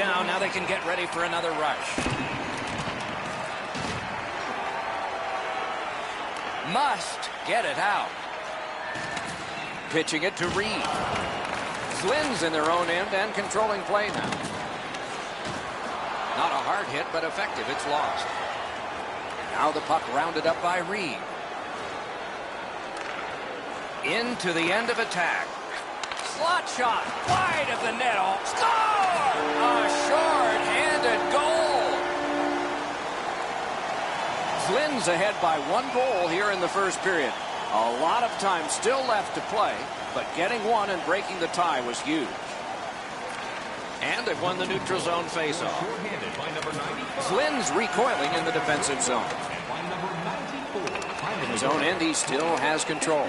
down. Now they can get ready for another rush. Must get it out. Pitching it to Reed. Zlin's in their own end and controlling play now. Not a hard hit, but effective. It's lost. Now the puck rounded up by Reed. Into the end of attack. Slot shot. Wide of the net. Score! A short-handed goal. Zlin's ahead by 1 goal here in the first period. A lot of time still left to play, but getting one and breaking the tie was huge. And they've won the neutral zone faceoff. Zlin's recoiling in the defensive zone. In his own end, he still has control.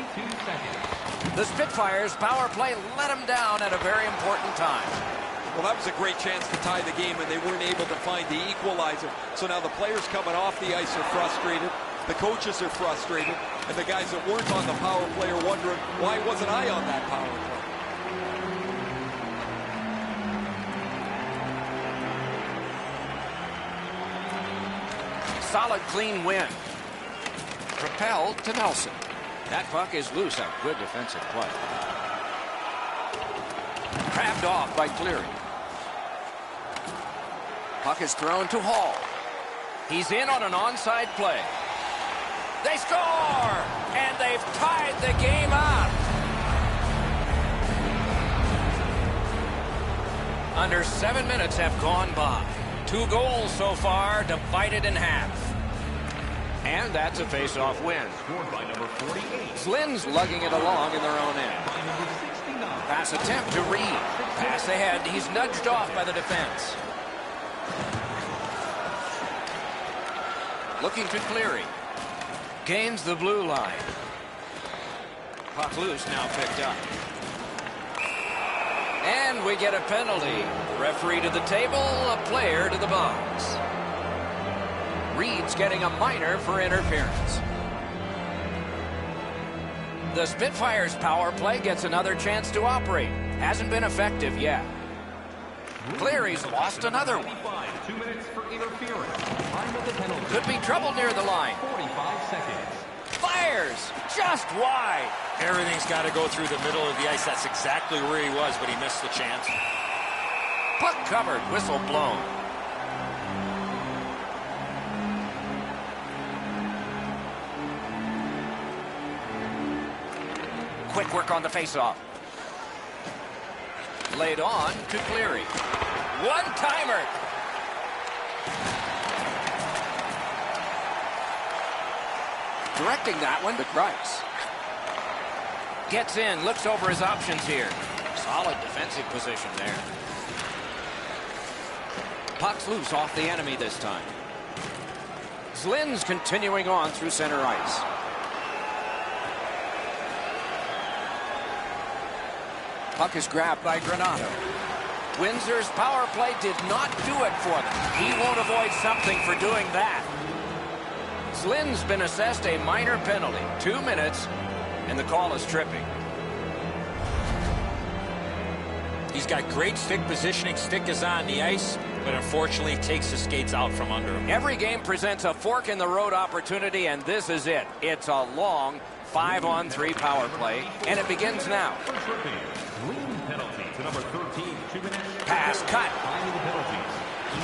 The Spitfires' power play let him down at a very important time. Well, that was a great chance to tie the game, and they weren't able to find the equalizer. So now the players coming off the ice are frustrated. The coaches are frustrated. And the guys that weren't on the power play are wondering, why wasn't I on that power play? Solid, clean win. Propelled to Nelson. That puck is loose. A good defensive play. Crabbed off by Cleary. Puck is thrown to Hall. He's in on an onside play. They score! And they've tied the game up. Under 7 minutes have gone by. 2 goals so far, divided in half. And that's a face-off win. Zlin's lugging it along in their own end. Pass attempt to Reed. Pass ahead. He's nudged off by the defense. Looking to Cleary. Gains the blue line. Puck loose, now picked up. And we get a penalty. Referee to the table, a player to the box. Reed's getting a minor for interference. The Spitfires' power play gets another chance to operate. Hasn't been effective yet. Cleary's lost another one. 2 minutes for interference. Time of the penalty. Could be trouble near the line. 45 seconds. Fires just wide. Everything's got to go through the middle of the ice. That's exactly where he was, but he missed the chance. Puck covered, whistle blown. Quick work on the faceoff. Laid on to Cleary. One-timer. Directing that one to Price. Gets in, looks over his options here. Solid defensive position there. Puck's loose off the enemy this time. Zlin's continuing on through center ice. Puck is grabbed by Granato. Windsor's power play did not do it for them. He won't avoid something for doing that. Zlin's been assessed a minor penalty. 2 minutes, and the call is tripping. He's got great stick positioning. Stick is on the ice, but unfortunately takes the skates out from under him. Every game presents a fork-in-the-road opportunity, and this is it. It's a long 5-on-3 power play, and it begins now. Penalty to number 13. 2 minutes. Pass cut. Time of the penalties.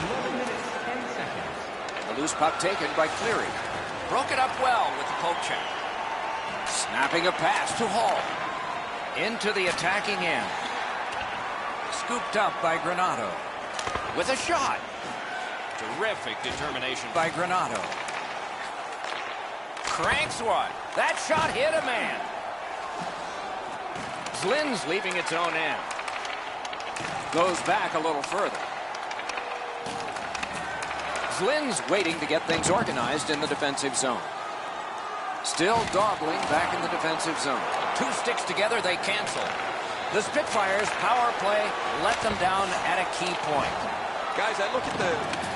11 minutes, 10 seconds. The loose puck taken by Cleary. Broke it up well with the poke check. Snapping a pass to Hall. Into the attacking end. Scooped up by Granato. With a shot. Terrific determination by Granato. Cranks one. That shot hit a man. Zlin's leaving its own end. Goes back a little further. Zlin's waiting to get things organized in the defensive zone. Still dawdling back in the defensive zone. 2 sticks together, they cancel. The Spitfires' power play let them down at a key point. Guys, I look at the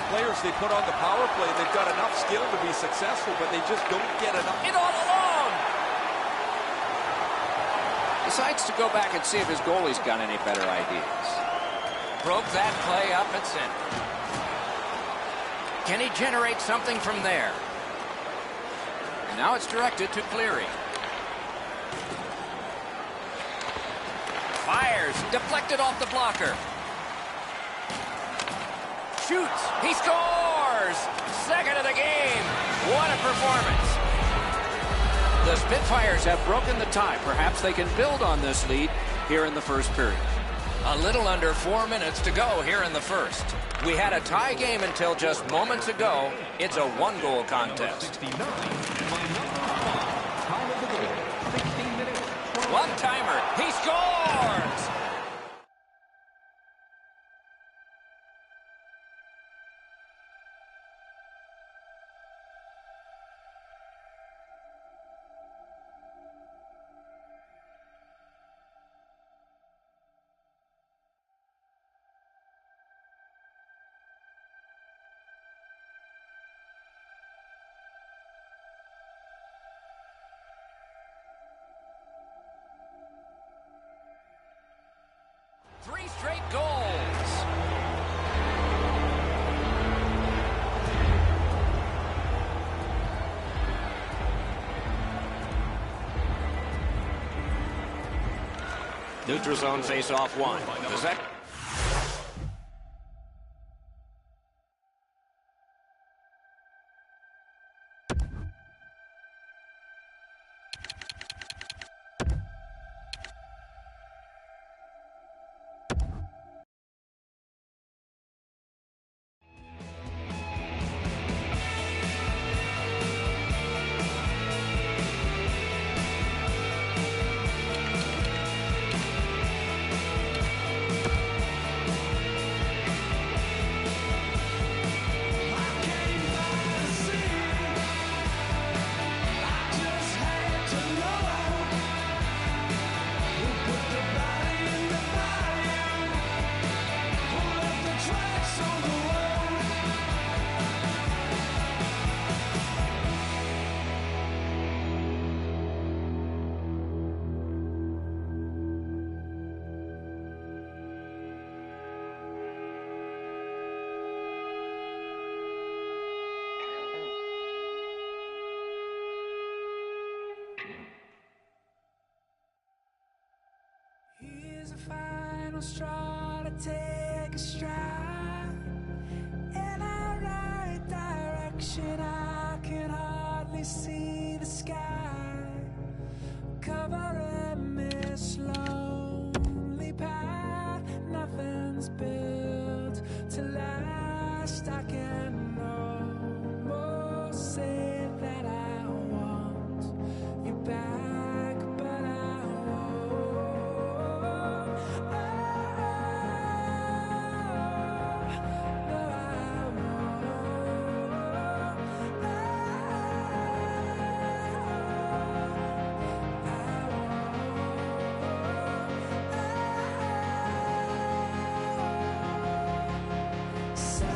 players they put on the power play. They've got enough skill to be successful, but they just don't get enough. It all alone! Decides to go back and see if his goalie's got any better ideas. Broke that play up at center. Can he generate something from there? And now it's directed to Cleary. Fires, deflected off the blocker. Shoots, he scores! Second of the game. What a performance. The Spitfires have broken the tie. Perhaps they can build on this lead here in the first period. A little under 4 minutes to go here in the first. We had a tie game until just moments ago. It's a one-goal contest. One-timer, he scores! Three straight goals. Neutral zone face-off one. Does that... Here's a final straw to take a stride in our right direction. I can hardly see the sky, covering this lonely path. Nothing's built to last. I can almost say that I want you back, but I won't. Side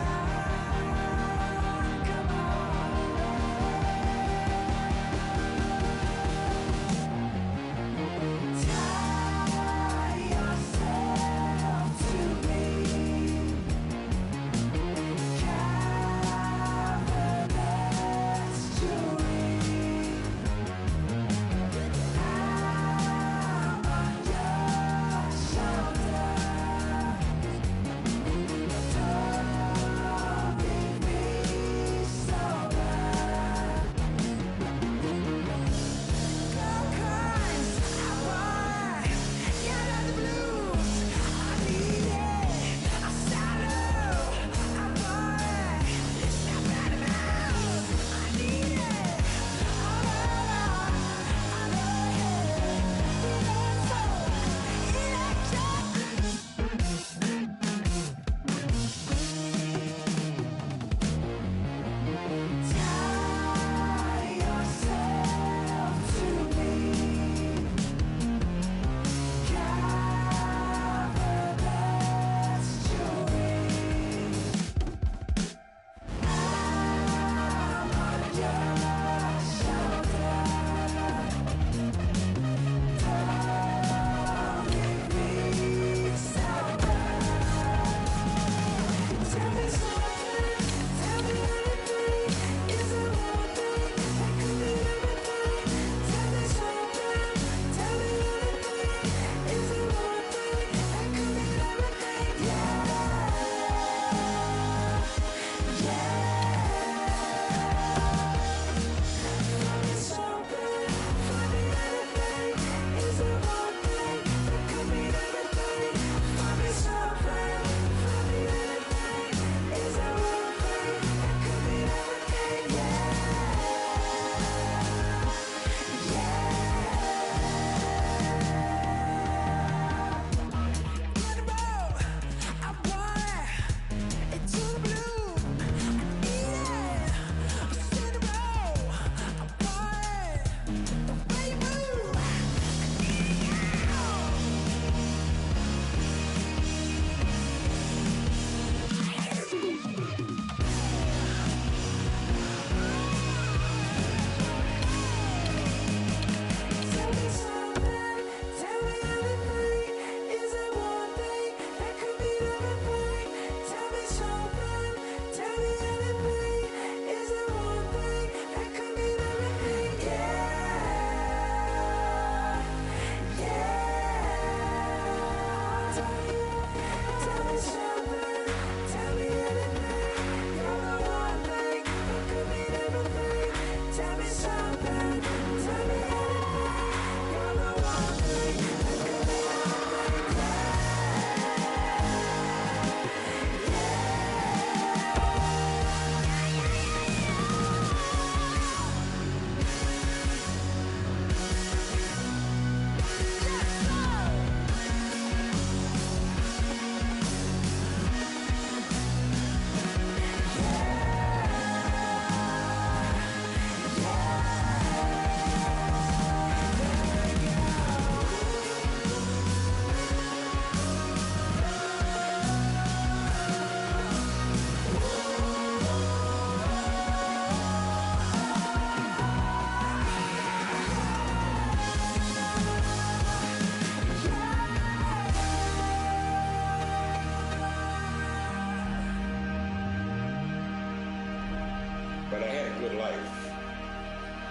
but I had a good life.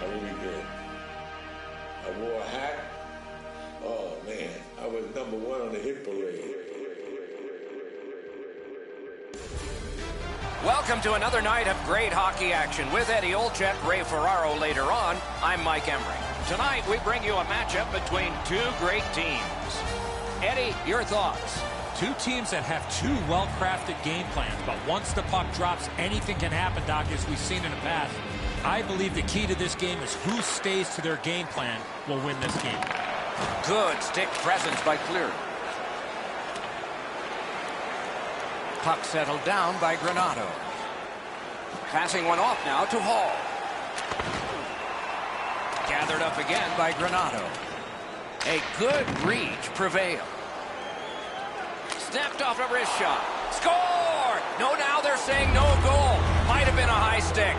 I really did. I wore a hat. Oh, man. I was #1 on the hit parade. Welcome to another night of great hockey action with Eddie Olczyk, Ray Ferraro later on. I'm Mike Emery. Tonight we bring you a matchup between two great teams. Eddie, your thoughts? Two teams that have two well-crafted game plans, but once the puck drops, anything can happen, Doc, as we've seen in the past. I believe the key to this game is who stays to their game plan will win this game. Good stick presence by Cleary. Puck settled down by Granato. Passing one off now to Hall. Gathered up again by Granato. A good reach prevailed. Snapped off a wrist shot. Score! No, now they're saying no goal. Might have been a high stick.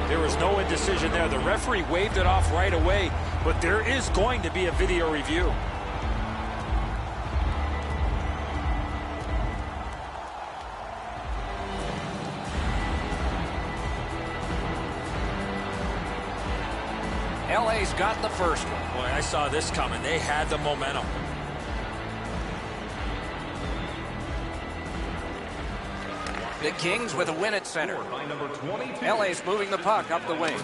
There was no indecision there. The referee waved it off right away, but there is going to be a video review. LA's got the first one. Boy, I saw this coming. They had the momentum. The Kings with a win at center. LA's moving the puck up the wing.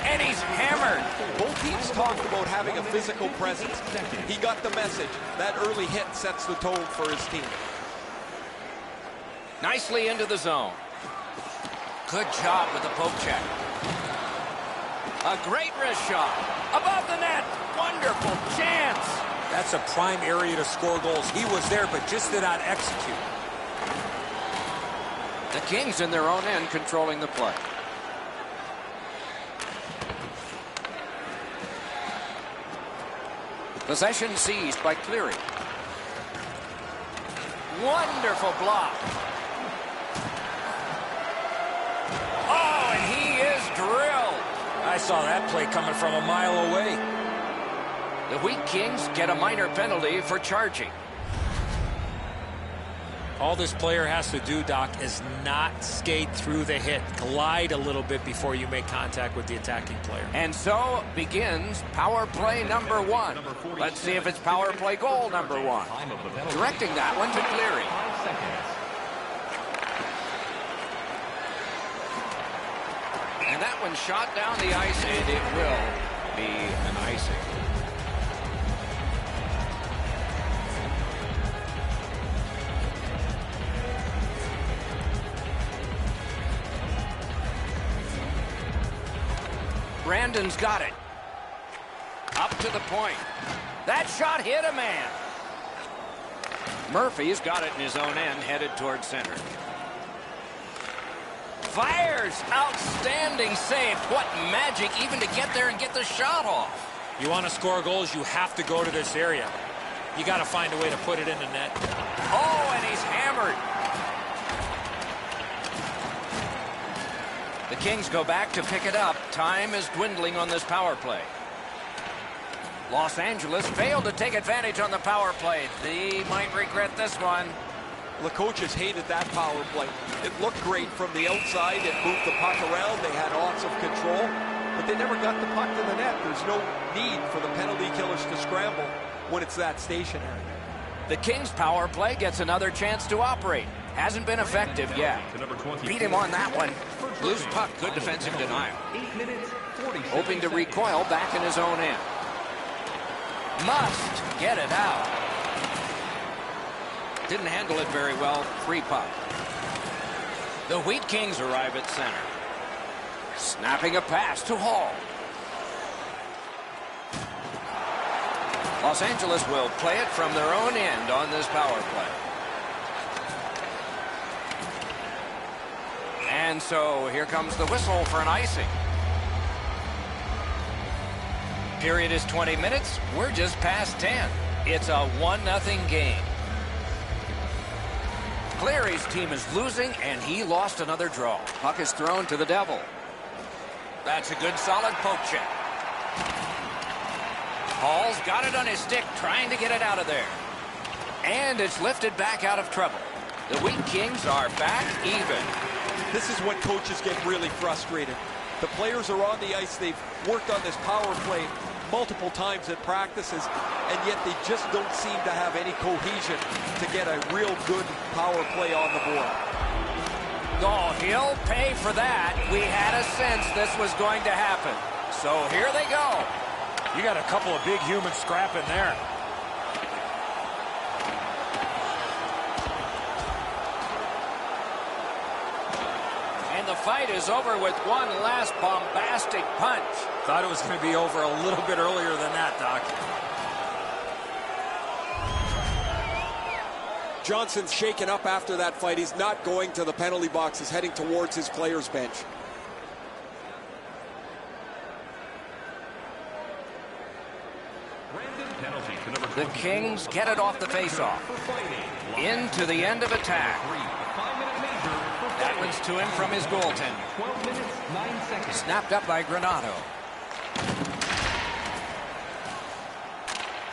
And he's hammered. Both teams talked about having a physical presence. He got the message. That early hit sets the tone for his team. Nicely into the zone. Good job with the poke check. A great wrist shot. Above the net. Wonderful chance. That's a prime area to score goals. He was there, but just did not execute. The Kings in their own end controlling the play. Possession seized by Cleary. Wonderful block. Oh, and he is drilled. I saw that play coming from a mile away. The Wheat Kings get a minor penalty for charging. All this player has to do, Doc, is not skate through the hit. Glide a little bit before you make contact with the attacking player. And so begins power play number 1. Let's see if it's power play goal number 1. Directing that one to Cleary. And that one shot down the ice, and it will be an icing. Brandon's got it. Up to the point. That shot hit a man. Murphy's got it in his own end, headed towards center. Fires. Outstanding save. What magic even to get there and get the shot off. You want to score goals, you have to go to this area. You got to find a way to put it in the net. Oh, and he's hammered. The Kings go back to pick it up. Time is dwindling on this power play. Los Angeles failed to take advantage on the power play. They might regret this one. The coaches hated that power play. It looked great from the outside. It moved the puck around. They had lots of control, but they never got the puck to the net. There's no need for the penalty killers to scramble when it's that stationary. The Kings power play gets another chance to operate. Hasn't been effective yet. Beat him on that one. Loose puck, good defensive denial. Hoping to recoil back in his own end. Must get it out. Didn't handle it very well. Free puck. The Wheat Kings arrive at center. Snapping a pass to Hall. Los Angeles will play it from their own end on this power play. And so here comes the whistle for an icing. Period is 20 minutes. We're just past 10. It's a 1-0 game. Cleary's team is losing, and he lost another draw. Puck is thrown to the Devil. That's a good solid poke check. Hall's got it on his stick, trying to get it out of there. And it's lifted back out of trouble. The Wheat Kings are back even. This is when coaches get really frustrated. The players are on the ice. They've worked on this power play multiple times at practices, and yet they just don't seem to have any cohesion to get a real good power play on the board. Oh, he'll pay for that. We had a sense this was going to happen. So here they go. You got a couple of big humans scrapping there. And the fight is over with one last bombastic punch. Thought it was going to be over a little bit earlier than that, Doc. Johnson's shaken up after that fight. He's not going to the penalty box. He's heading towards his players' bench. The Kings get it off the faceoff. Into the end of attack. That one's to him from his goaltender. 12 minutes, 9 seconds. Snapped up by Granato.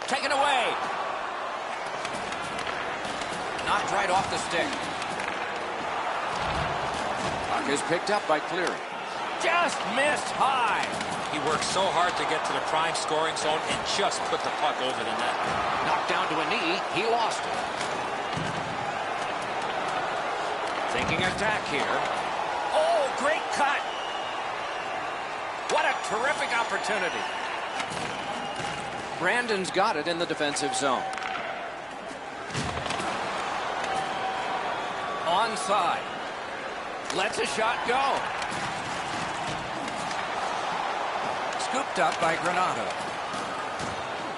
Taken away. Knocked right off the stick. Puck is picked up by Cleary. Just missed high. He worked so hard to get to the prime scoring zone and just put the puck over the net. Knocked down to a knee. He lost it. Thinking attack here. Oh, great cut. What a terrific opportunity. Brandon's got it in the defensive zone. Onside. Lets a shot go. Scooped up by Granato.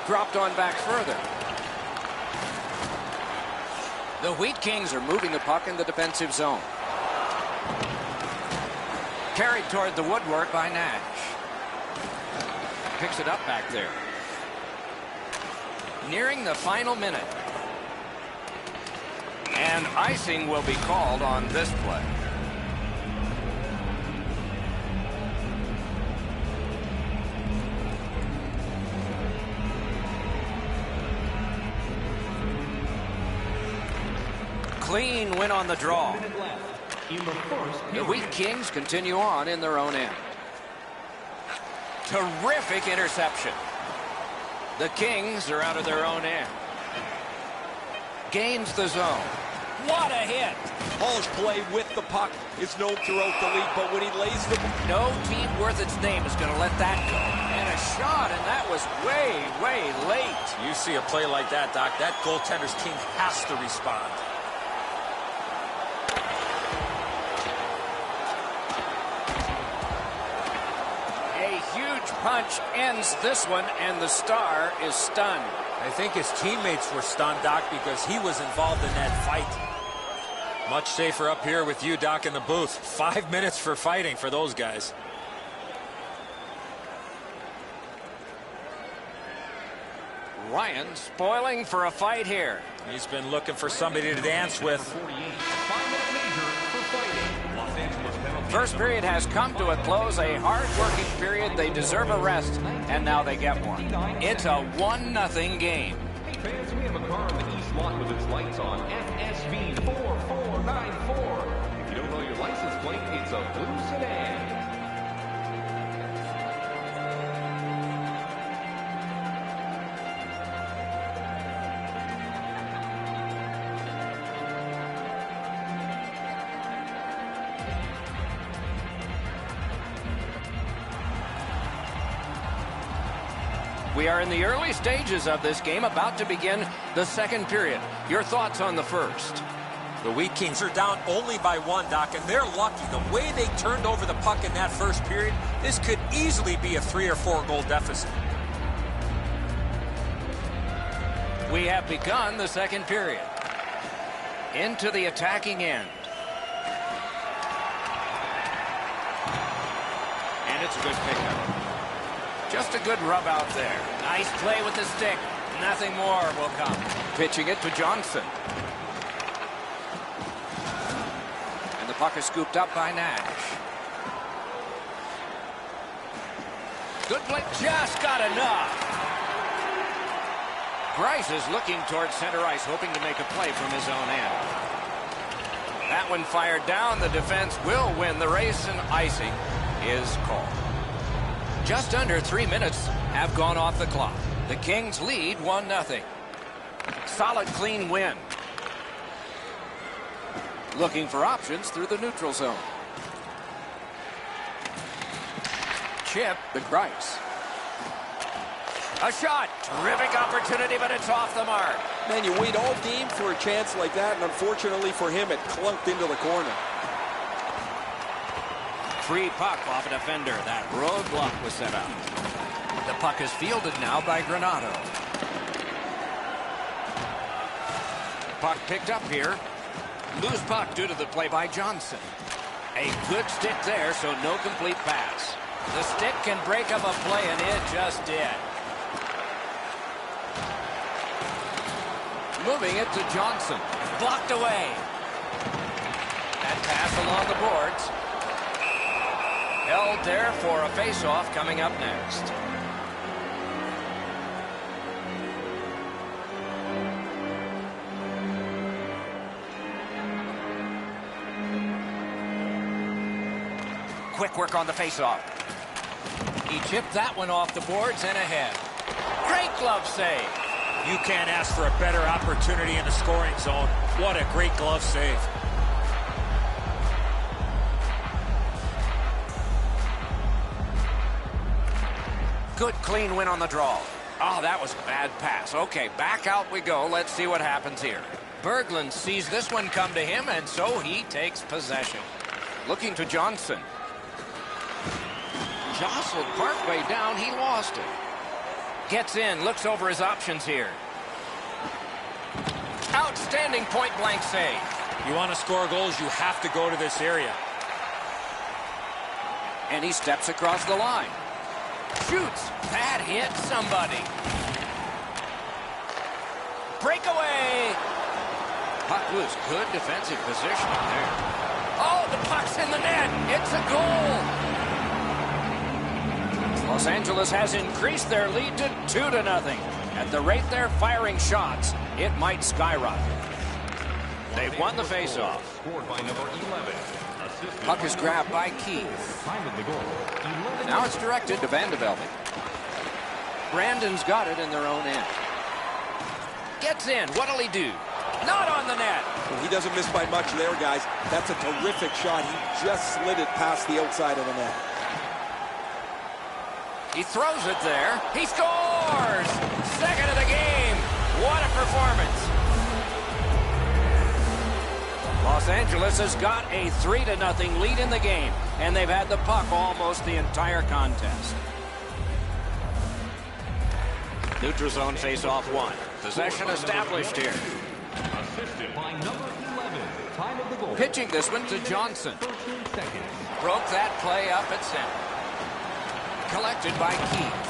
Dropped on back further. The Wheat Kings are moving the puck in the defensive zone. Carried toward the woodwork by Nash. Picks it up back there. Nearing the final minute. And icing will be called on this play. Clean win on the draw. The Wheat Kings continue on in their own end. Terrific interception. The Kings are out of their own end. Gains the zone. What a hit. Hall's play with the puck is known throughout the league, but when he lays the... No team worth its name is going to let that go. And a shot, and that was way, way late. You see a play like that, Doc, that goaltender's team has to respond. Punch ends this one, and the Star is stunned. I think his teammates were stunned, Doc, because he was involved in that fight. Much safer up here with you, Doc, in the booth. 5 minutes for fighting for those guys. Ryan spoiling for a fight here. He's been looking for somebody to dance with. First period has come to a close, a hard-working period. They deserve a rest, and now they get one. It's a 1-0 game. Hey fans, we have a car in the east lot with its lights on. FSV 4494. If you don't know your license plate, it's a blue sedan. We are in the early stages of this game, about to begin the second period. Your thoughts on the first? The Wheat Kings are down only by 1, Doc, and they're lucky. The way they turned over the puck in that first period, this could easily be a 3 or 4 goal deficit. We have begun the second period. Into the attacking end. And it's a good pickup. Just a good rub out there. Nice play with the stick. Nothing more will come. Pitching it to Johnson. And the puck is scooped up by Nash. Good play. Just got enough. Bryce is looking towards center ice, hoping to make a play from his own end. That one fired down. The defense will win the race, and icing is called. Just under 3 minutes have gone off the clock. The Kings lead 1-0. Solid, clean win. Looking for options through the neutral zone. Chip to Grice. A shot. Terrific opportunity, but it's off the mark. Man, you wait all game for a chance like that, and unfortunately for him, it clunked into the corner. Free puck off a defender. That roadblock was set up. The puck is fielded now by Granato. Puck picked up here. Loose puck due to the play by Johnson. A good stick there, so no complete pass. The stick can break up a play, and it just did. Moving it to Johnson. Blocked away. That pass along the boards. Held there for a face-off coming up next. Quick work on the face-off. He chipped that one off the boards and ahead. Great glove save. You can't ask for a better opportunity in the scoring zone. What a great glove save. Good clean win on the draw. Oh, that was a bad pass. Okay, back out we go. Let's see what happens here. Berglund sees this one come to him, and so he takes possession. Looking to Johnson. Jostled partway down, he lost it. Gets in, looks over his options here. Outstanding point-blank save. You want to score goals, you have to go to this area. And he steps across the line. Shoots. That hit somebody. Breakaway. Puck loose. Good defensive positioning there. Oh, the puck's in the net. It's a goal. Los Angeles has increased their lead to 2-0. At the rate they're firing shots, it might skyrocket. They've won the faceoff. Scored by number 11. Puck is grabbed by Keith. Time of the goal. 11. Now it's directed to Vanderbilt. Brandon's got it in their own end. Gets in. What'll he do? Not on the net. Well, he doesn't miss by much there, guys. That's a terrific shot. He just slid it past the outside of the net. He throws it there. He scores! Second of the game. What a performance. Los Angeles has got a 3-0 lead in the game, and they've had the puck almost the entire contest. Neutral zone face-off one. Possession established here. Assisted by number 11. Time of the goal. Pitching this one to Johnson. 13 seconds. Broke that play up at center. Collected by Keith.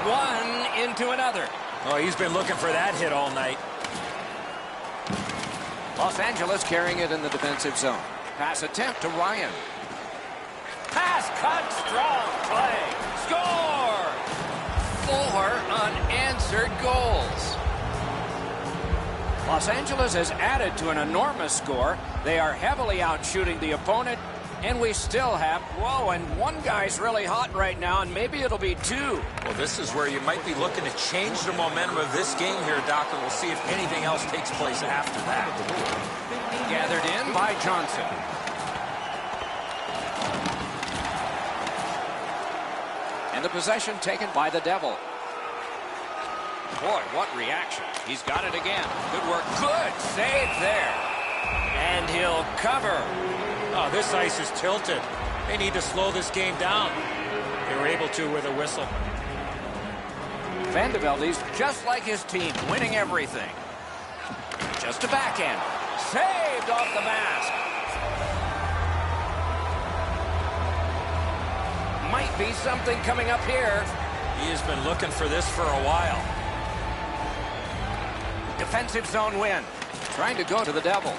One into another. Oh, he's been looking for that hit all night. Los Angeles carrying it in the defensive zone. Pass attempt to Ryan. Pass cut, strong play. Score! 4 unanswered goals. Los Angeles has added to an enormous score. They are heavily outshooting the opponent, and we still have, whoa, and one guy's really hot right now, and maybe it'll be 2. Well, this is where you might be looking to change the momentum of this game here, Doc, and we'll see if anything else takes place after that. Gathered in by Johnson. And the possession taken by the Devil. Boy, what reaction. He's got it again. Good work. Good save there. And he'll cover. Oh, this ice is tilted. They need to slow this game down. They were able to with a whistle. Vanderbilt's just like his team, winning everything. Just a backhand. Saved off the mask. Might be something coming up here. He has been looking for this for a while. Defensive zone win. Trying to go to the Devil.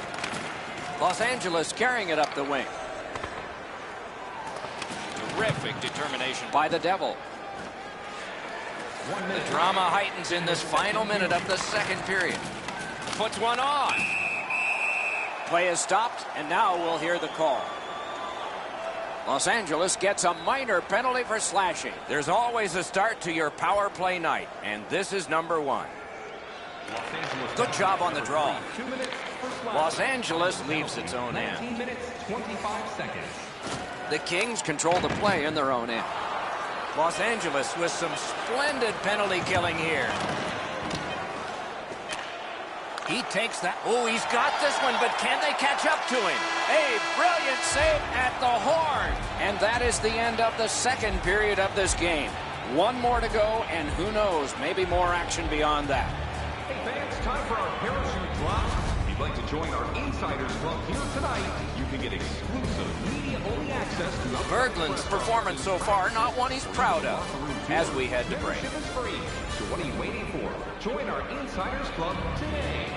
Los Angeles carrying it up the wing. Terrific determination by the Devil. The drama heightens in this final minute of the second period. Puts one on. Play is stopped, and now we'll hear the call. Los Angeles gets a minor penalty for slashing. There's always a start to your power play night, and this is number 1. Good job on the draw. 2 minutes, first slap. Los Angeles leaves its own 19 end. minutes, 25 seconds. The Kings control the play in their own end. Los Angeles with some splendid penalty killing here. He takes that. Oh, he's got this one, but can they catch up to him? A brilliant save at the horn. And that is the end of the second period of this game. 1 more to go, and who knows, maybe more action beyond that. Hey fans, time for our parachute drop. If you'd like to join our Insiders Club here tonight, you can get exclusive media-only access to the Berglund's performance so far, not one he's proud of, as we head to break. Membership is free, so what are you waiting for? Join our Insiders Club today.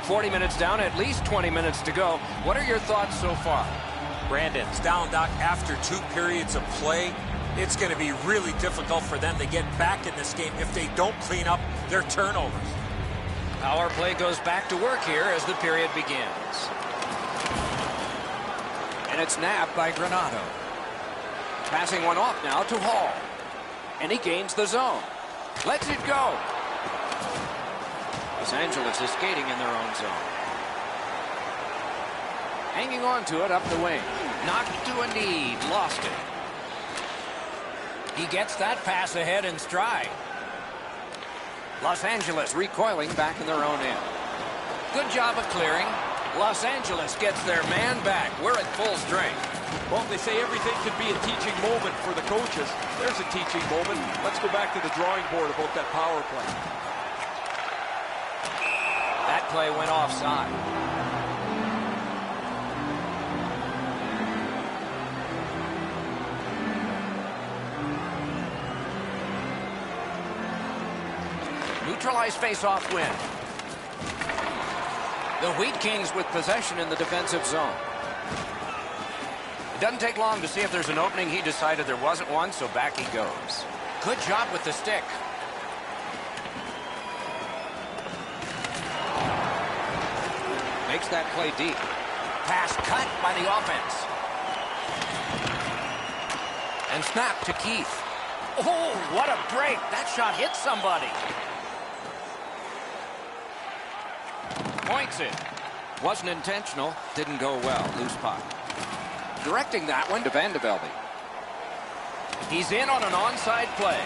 .40 minutes down, at least 20 minutes to go. What are your thoughts so far? Brandon's down, Doc, after 2 periods of play. It's going to be really difficult for them to get back in this game if they don't clean up their turnovers. Power play goes back to work here as the period begins. And it's nabbed by Granado. Passing one off now to Hall. And he gains the zone. Lets it go. Los Angeles is skating in their own zone. Hanging on to it up the wing. Knocked to a knee. Lost it. He gets that pass ahead in stride. Los Angeles recoiling back in their own end. Good job of clearing. Los Angeles gets their man back. We're at full strength. Well, they say everything could be a teaching moment for the coaches. There's a teaching moment. Let's go back to the drawing board about that power play. That play went offside. Neutralized face-off win. The Wheat Kings with possession in the defensive zone. It doesn't take long to see if there's an opening. He decided there wasn't one, so back he goes. Good job with the stick. Makes that play deep. Pass cut by the offense. And snap to Keith. Oh, what a break. That shot hit somebody. Points it. Wasn't intentional. Didn't go well. Loose puck. Directing that one to Van de Velde. He's in on an onside play.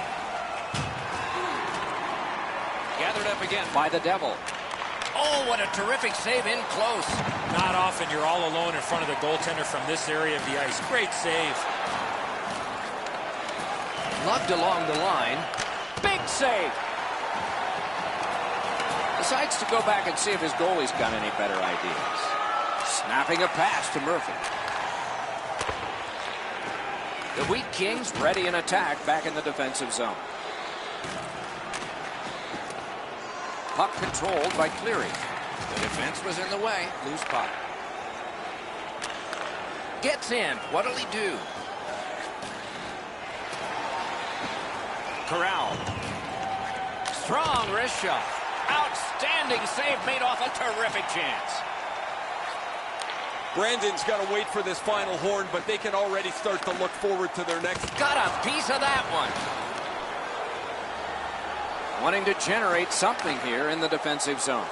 Gathered up again by the Devil. Oh, what a terrific save in close. Not often you're all alone in front of the goaltender from this area of the ice. Great save. Lugged along the line. Big save. Decides to go back and see if his goalie's got any better ideas. Snapping a pass to Murphy. The Wheat Kings ready in attack back in the defensive zone. Puck controlled by Cleary. The defense was in the way. Loose puck. Gets in. What'll he do? Corral. Strong wrist shot. Outstanding save made off a terrific chance. Brandon's got to wait for this final horn, but they can already start to look forward to their next. Got a piece of that one. Wanting to generate something here in the defensive zone.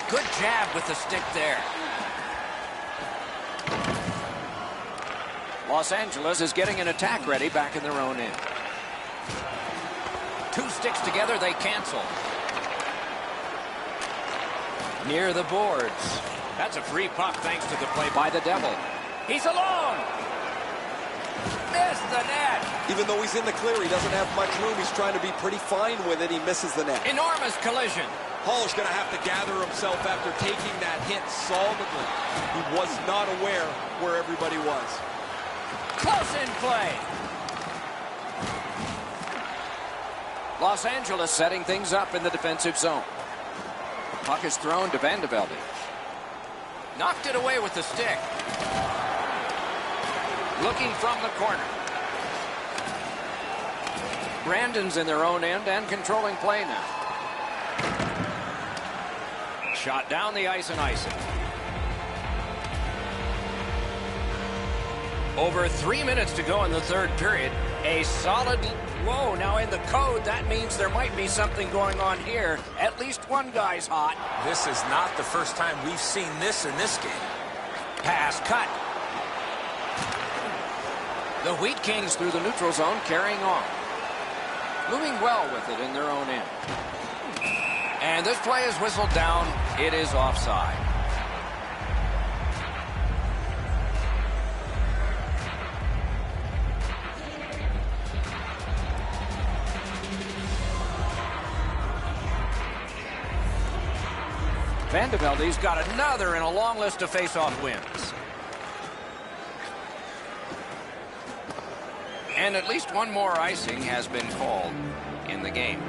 Good jab with the stick there. Los Angeles is getting an attack ready back in their own end. Two sticks together, they cancel. Near the boards. That's a free puck thanks to the play by the Devil. He's alone. Missed the net. Even though he's in the clear, he doesn't have much room. He's trying to be pretty fine with it. He misses the net. Enormous collision. Hall's going to have to gather himself after taking that hit solidly. He was not aware where everybody was. Close in play. Los Angeles setting things up in the defensive zone. Puck is thrown to Van de Velde. Knocked it away with the stick. Looking from the corner. Brandon's in their own end and controlling play now. Shot down the ice and icing. Over 3 minutes to go in the third period. A solid... Whoa, now in the code, that means there might be something going on here. At least one guy's hot. This is not the first time we've seen this in this game. Pass cut. The Wheat Kings through the neutral zone, carrying on. Moving well with it in their own end. And this play is whistled down. It is offside. Van de Velde's got another in a long list of face-off wins. And at least one more icing has been called in the game.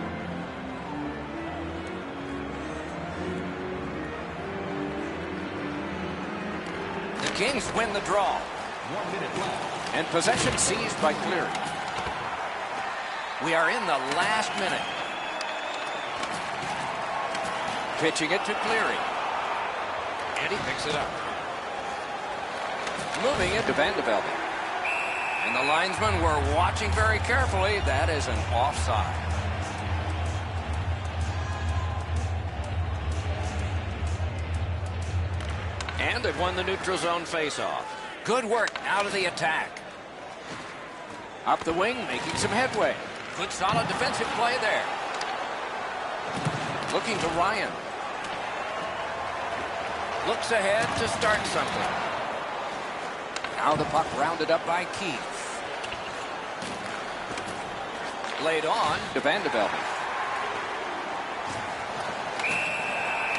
The Kings win the draw. 1 minute left. And possession seized by Cleary. We are in the last minute. Pitching it to Cleary. And he picks it up. Moving it to Van de Velde. And the linesmen were watching very carefully. That is an offside. And they've won the neutral zone faceoff. Good work out of the attack. Up the wing, making some headway. Good solid defensive play there. Looking to Ryan. Looks ahead to start something. Now the puck rounded up by Keith. Laid on to Van de Velde.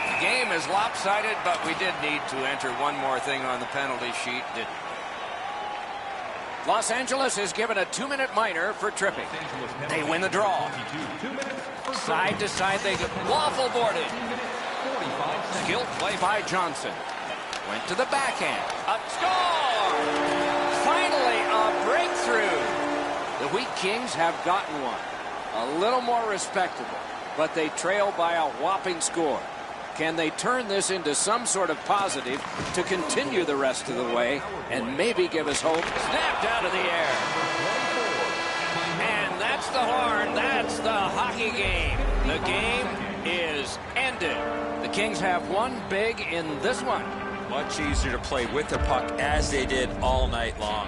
The game is lopsided, but we did need to enter one more thing on the penalty sheet, didn't we? Los Angeles is given a 2-minute minor for tripping. They win the draw. Side to side they get waffle boarded. Skilled play by Johnson. Went to the backhand. A score! Finally a breakthrough. The Wheat Kings have gotten one. A little more respectable, but they trail by a whopping score. Can they turn this into some sort of positive to continue the rest of the way and maybe give us hope? Snapped out of the air. And that's the horn. That's the hockey game. The game is ended. The Kings have won big in this one. Much easier to play with the puck as they did all night long.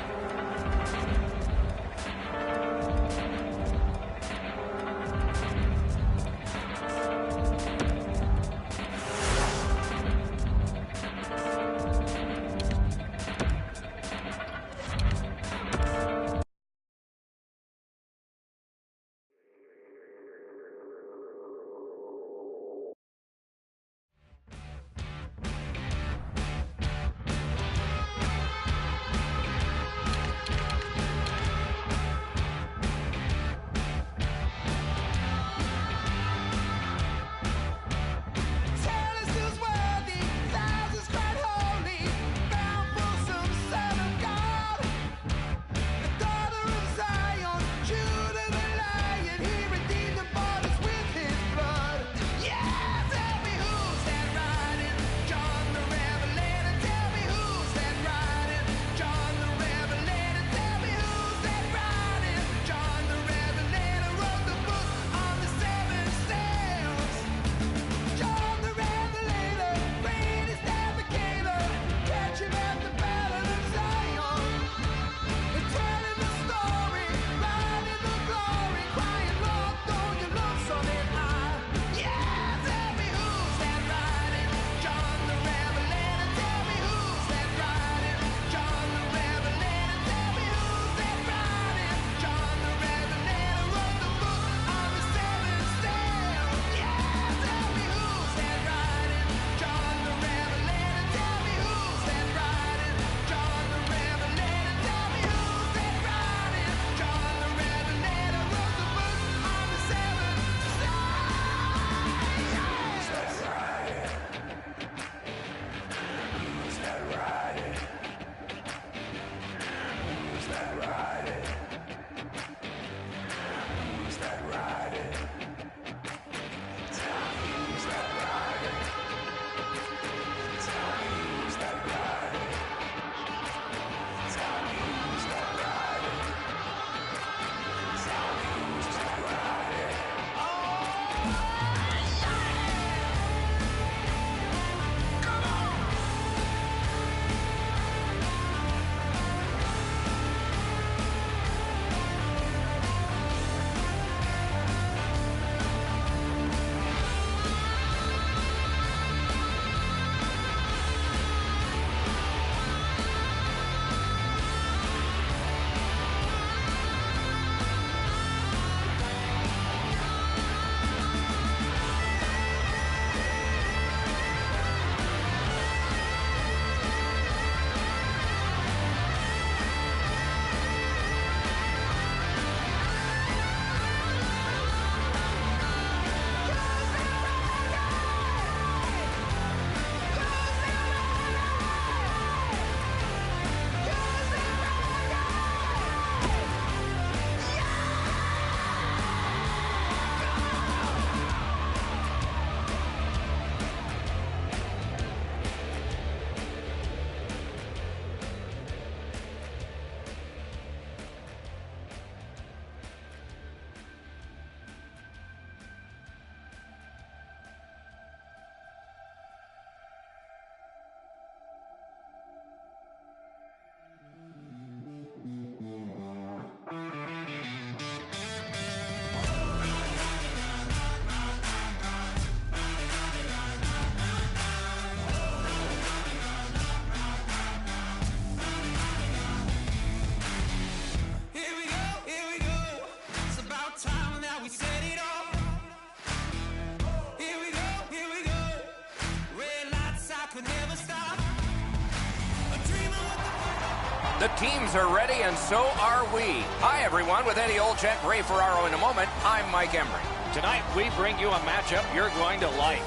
The teams are ready, and so are we. Hi, everyone. With Eddie Olczyk, Ray Ferraro in a moment, I'm Mike Emery. Tonight, we bring you a matchup you're going to like.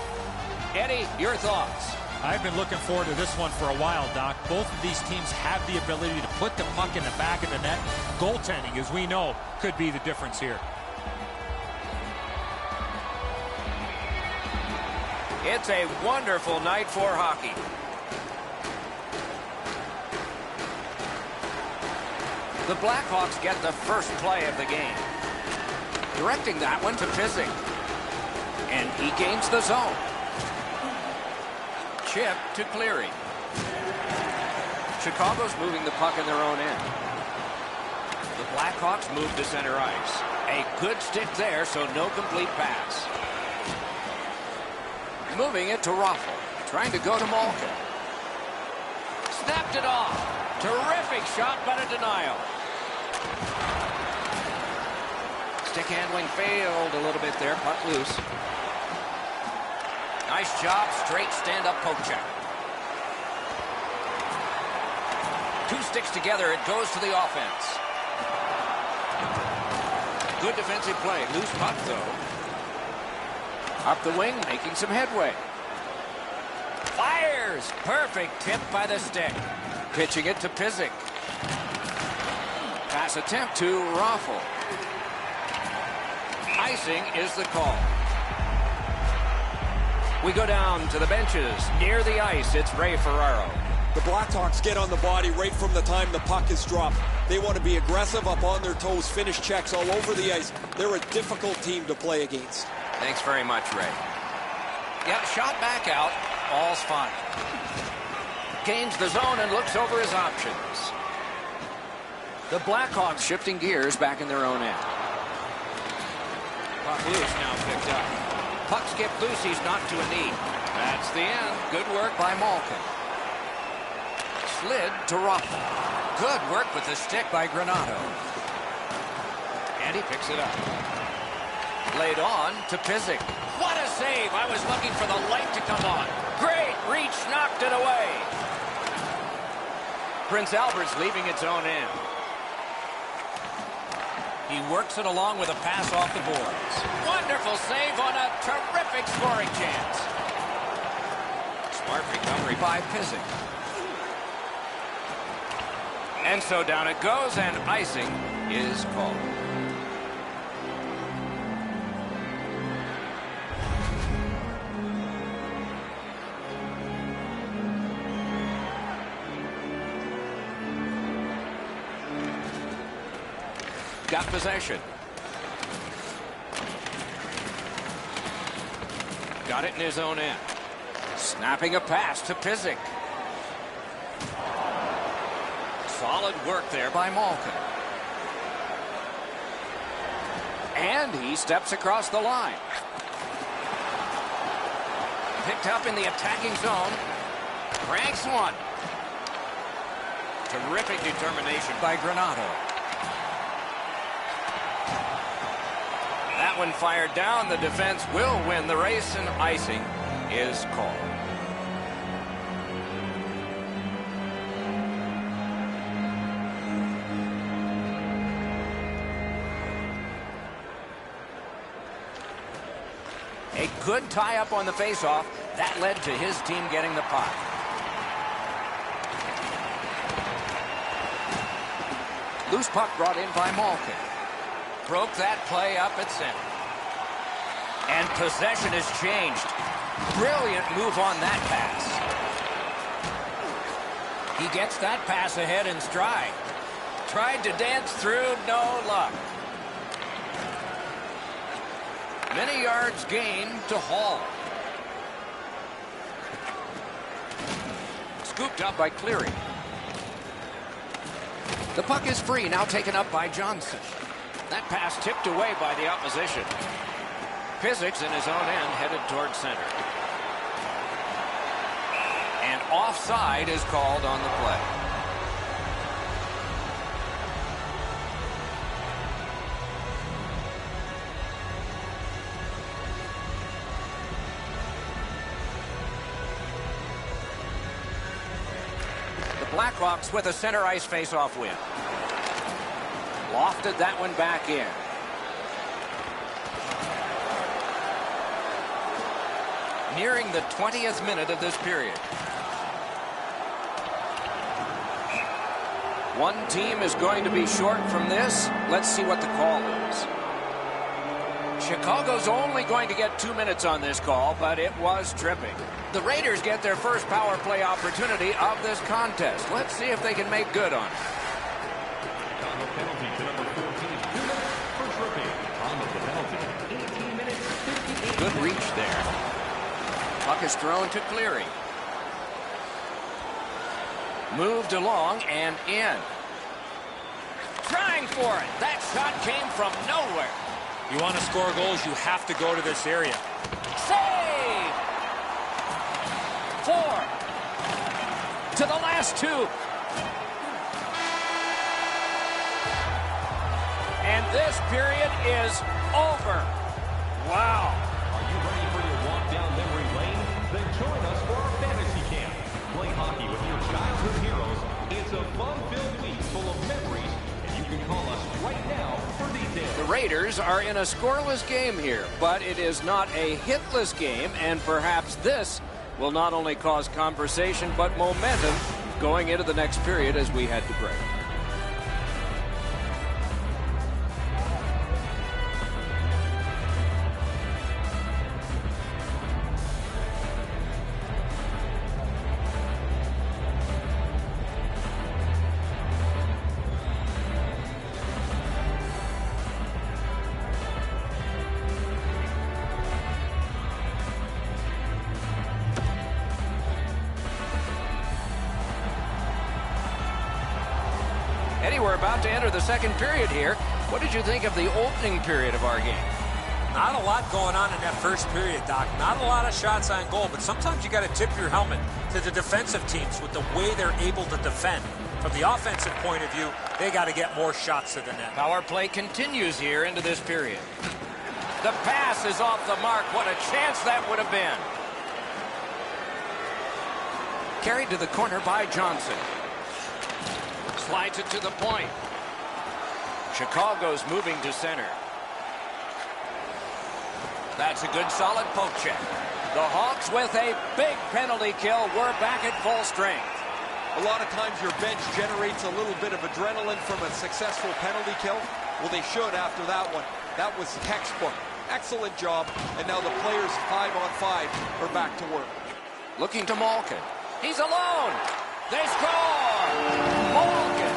Eddie, your thoughts? I've been looking forward to this one for a while, Doc. Both of these teams have the ability to put the puck in the back of the net. Goaltending, as we know, could be the difference here. It's a wonderful night for hockey. The Blackhawks get the first play of the game. Directing that one to Pizik. And he gains the zone. Chip to Cleary. Chicago's moving the puck in their own end. The Blackhawks move to center ice. A good stick there, so no complete pass. Moving it to Raffl. Trying to go to Malkin. Snapped it off. Terrific shot, but a denial. Stick handling failed a little bit there. Puck loose. Nice job. Straight stand-up poke check. Two sticks together. It goes to the offense. Good defensive play. Loose puck, though. Up the wing, making some headway. Fires! Perfect tip by the stick. Pitching it to Pizik. Pass attempt to Raffl. Icing is the call. We go down to the benches. Near the ice, it's Ray Ferraro. The Blackhawks get on the body right from the time the puck is dropped. They want to be aggressive, up on their toes, finish checks all over the ice. They're a difficult team to play against. Thanks very much, Ray. Yeah, shot back out. All's fine. Gains the zone and looks over his options. The Blackhawks shifting gears back in their own end. Puck loose now picked up. Puck skipped loose. He's knocked to a knee. That's the end. Good work by Malkin. Slid to Raffl. Good work with the stick by Granato. And he picks it up. Laid on to Pizik. What a save! I was looking for the light to come on. Great reach, knocked it away. Prince Albert's leaving its own end. He works it along with a pass off the boards. Wonderful save on a terrific scoring chance. Smart recovery by Pizik. And so down it goes, and icing is called. Got possession. Got it in his own end. Snapping a pass to Pizik. Solid work there by Malkin. And he steps across the line. Picked up in the attacking zone. Cranks one. Terrific determination by Granato. That one fired down. The defense will win the race, and icing is called. A good tie-up on the face-off. That led to his team getting the puck. Loose puck brought in by Malkin. Broke that play up at center. And possession has changed. Brilliant move on that pass. He gets that pass ahead in stride. Tried to dance through, no luck. Many yards gained to Hall. Scooped up by Cleary. The puck is free, now taken up by Johnson. That pass tipped away by the opposition. Pizik's in his own end, headed toward center. And offside is called on the play. The Blackhawks with a center ice face-off win. Lofted that one back in. Nearing the 20th minute of this period. One team is going to be short from this. Let's see what the call is. Chicago's only going to get 2 minutes on this call, but it was tripping. The Raiders get their first power play opportunity of this contest. Let's see if they can make good on it. Good reach there. Puck is thrown to Cleary. Moved along and in. Trying for it. That shot came from nowhere. You want to score goals, you have to go to this area. Save! 4. To the last 2. And this period is over. Wow. Are you ready for your walk down memory lane? Then join us for our fantasy camp. Play hockey with your childhood heroes. It's a fun-filled week full of memories, and you can call us right now for details. The Raiders are in a scoreless game here, but it is not a hitless game, and perhaps this will not only cause conversation but momentum going into the next period as we head to break. Eddie, we're about to enter the second period here. What did you think of the opening period of our game? Not a lot going on in that first period, Doc. Not a lot of shots on goal, but sometimes you got to tip your helmet to the defensive teams with the way they're able to defend. From the offensive point of view, they got to get more shots to the net. Power play continues here into this period. The pass is off the mark. What a chance that would have been. Carried to the corner by Johnson. Slides it to the point. Chicago's moving to center. That's a good solid poke check. The Hawks with a big penalty kill. We're back at full strength. A lot of times your bench generates a little bit of adrenaline from a successful penalty kill. Well, they should after that one. That was textbook. Excellent job. And now the players 5-on-5 are back to work. Looking to Malkin. He's alone. They score! Malkin.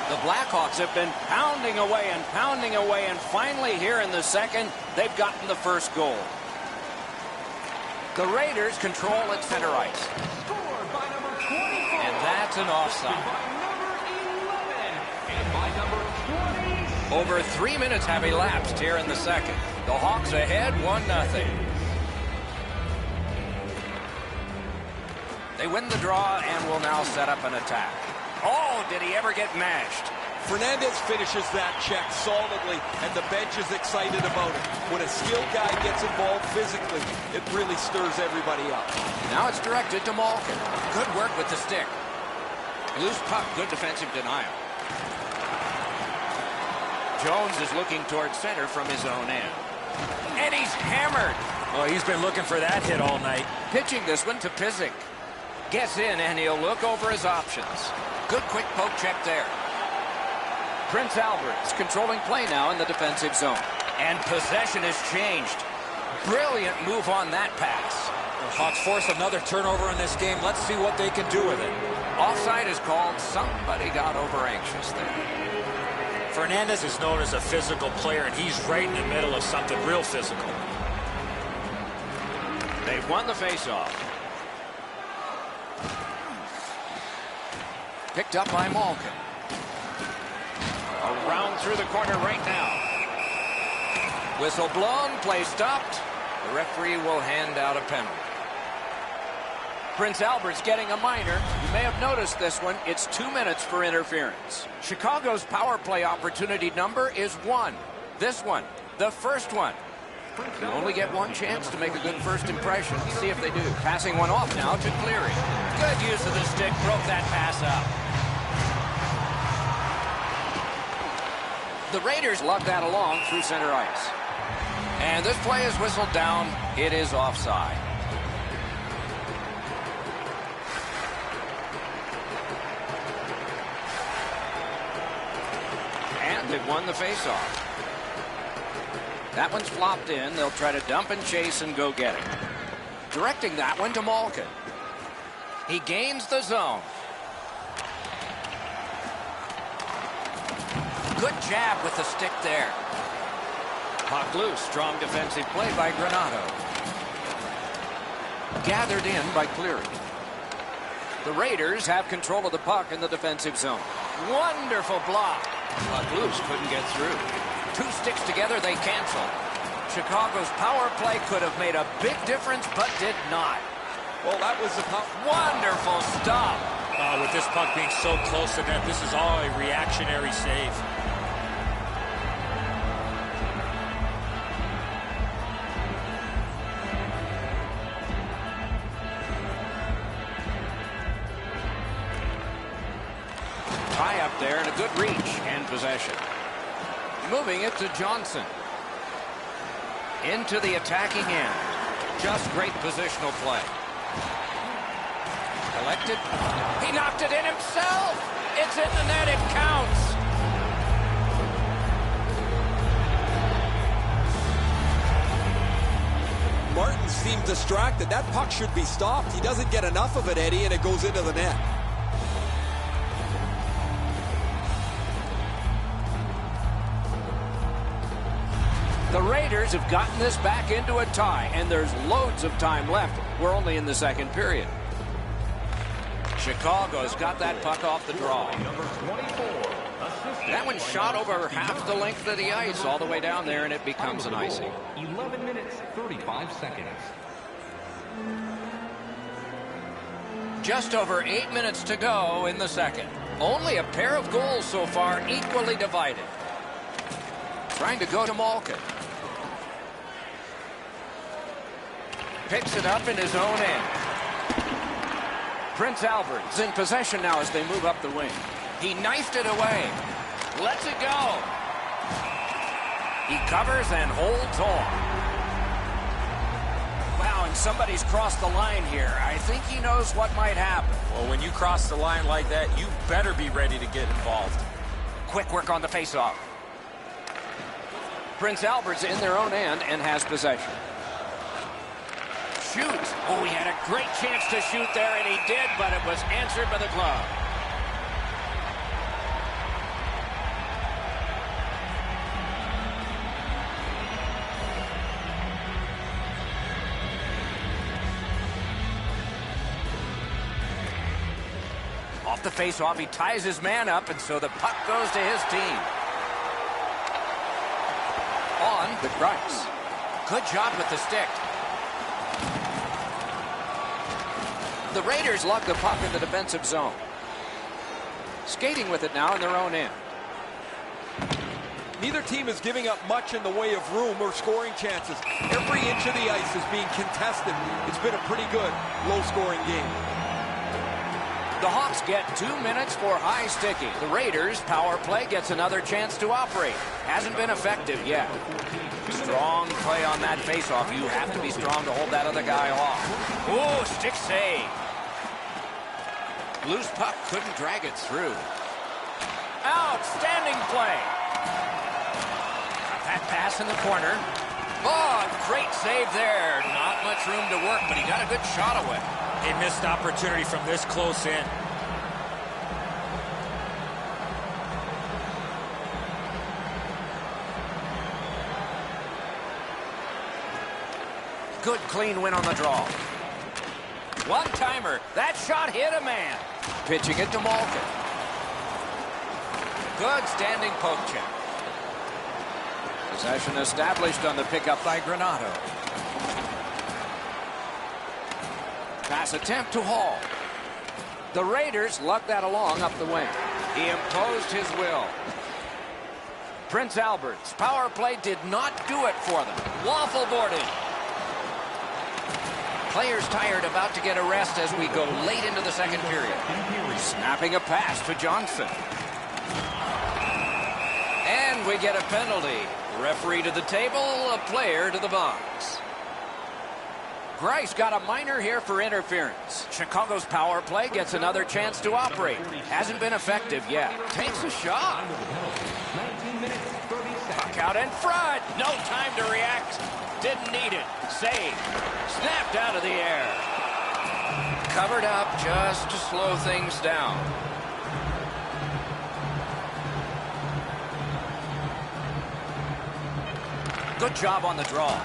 The Blackhawks have been pounding away, and finally here in the second, they've gotten the first goal. The Raiders control at center ice. Scored by number 24. And that's an offside. By number 11. And by number 20. Over 3 minutes have elapsed here in the second. The Hawks ahead 1-0. They win the draw and will now set up an attack. Oh, did he ever get mashed? Fernandez finishes that check solidly, and the bench is excited about it. When a skilled guy gets involved physically, it really stirs everybody up. Now it's directed to Malkin. Good work with the stick. Loose puck, good defensive denial. Jones is looking towards center from his own end. And he's hammered. Oh, he's been looking for that hit all night. Pitching this one to Pizik. Gets in, and he'll look over his options. Good quick poke check there. Prince Albert's controlling play now in the defensive zone. And possession has changed. Brilliant move on that pass. The Hawks force another turnover in this game. Let's see what they can do with it. Offside is called. Somebody got over anxious there. Fernandez is known as a physical player, and he's right in the middle of something real physical. They've won the faceoff. Picked up by Malkin. Around through the corner right now. Whistle blown, play stopped. The referee will hand out a penalty. Prince Albert's getting a minor. You may have noticed this one. It's 2 minutes for interference. Chicago's power play opportunity number is 1. This one, the first one. You only get one chance to make a good first impression. See if they do. Passing one off now to Cleary. Good use of the stick. Broke that pass up. The Raiders lug that along through center ice. And this play is whistled down. It is offside. And they've won the faceoff. That one's flopped in. They'll try to dump and chase and go get it. Directing that one to Malkin. He gains the zone. Good jab with the stick there. Puck loose. Strong defensive play by Granato. Gathered in by Cleary. The Raiders have control of the puck in the defensive zone. Wonderful block. Puck loose. Couldn't get through. Two sticks together, they cancel. Chicago's power play could have made a big difference, but did not. Well, that was a wonderful stop. With this puck being so close to net, this is all a reactionary save. Tie up there and a good reach and possession. Moving it to Johnson. Into the attacking end. Just great positional play. Collected. He knocked it in himself. It's in the net. It counts. Martin seemed distracted. That puck should be stopped. He doesn't get enough of it, Eddie, and it goes into the net. The Raiders have gotten this back into a tie, and there's loads of time left. We're only in the second period. Chicago's got that puck off the draw. That one shot over half the length of the ice all the way down there, and it becomes an icing. 11 minutes, 35 seconds. Just over 8 minutes to go in the second. Only a pair of goals so far, equally divided. Trying to go to Malkin. Picks it up in his own end. Prince Albert's in possession now as they move up the wing. He knifed it away. Lets it go. He covers and holds on. and somebody's crossed the line here. I think he knows what might happen. Well, when you cross the line like that, you better be ready to get involved. Quick work on the faceoff. Prince Albert's in their own end and has possession. Shoots. Oh, he had a great chance to shoot there, and he did, but it was answered by the glove. Off the faceoff, he ties his man up, and so the puck goes to his team. On the Grice. Good job with the stick. The Raiders lug the puck in the defensive zone. Skating with it now in their own end. Neither team is giving up much in the way of room or scoring chances. Every inch of the ice is being contested. It's been a pretty good, low-scoring game. The Hawks get 2 minutes for high sticking. The Raiders' power play gets another chance to operate. Hasn't been effective yet. Strong play on that faceoff. You have to be strong to hold that other guy off. Oh, stick save. Loose puck, couldn't drag it through. Outstanding play. Got that pass in the corner. Oh, great save there. Not much room to work, but he got a good shot away. A missed opportunity from this close in. Good clean win on the draw. One-timer. That shot hit a man. Pitching it to Malkin. Good standing poke check. Possession established on the pickup by Granato. Pass attempt to Hall. The Raiders lugged that along up the wing. He imposed his will. Prince Albert's power play did not do it for them. Waffle boarding. Players tired, about to get a rest as we go late into the second period. Snapping a pass to Johnson. And we get a penalty. Referee to the table, a player to the box. Grice got a minor here for interference. Chicago's power play gets another chance to operate. Hasn't been effective yet. Takes a shot. Puck out in front. No time to react. Didn't need it. Save. Snapped out of the air. Covered up just to slow things down. Good job on the draw.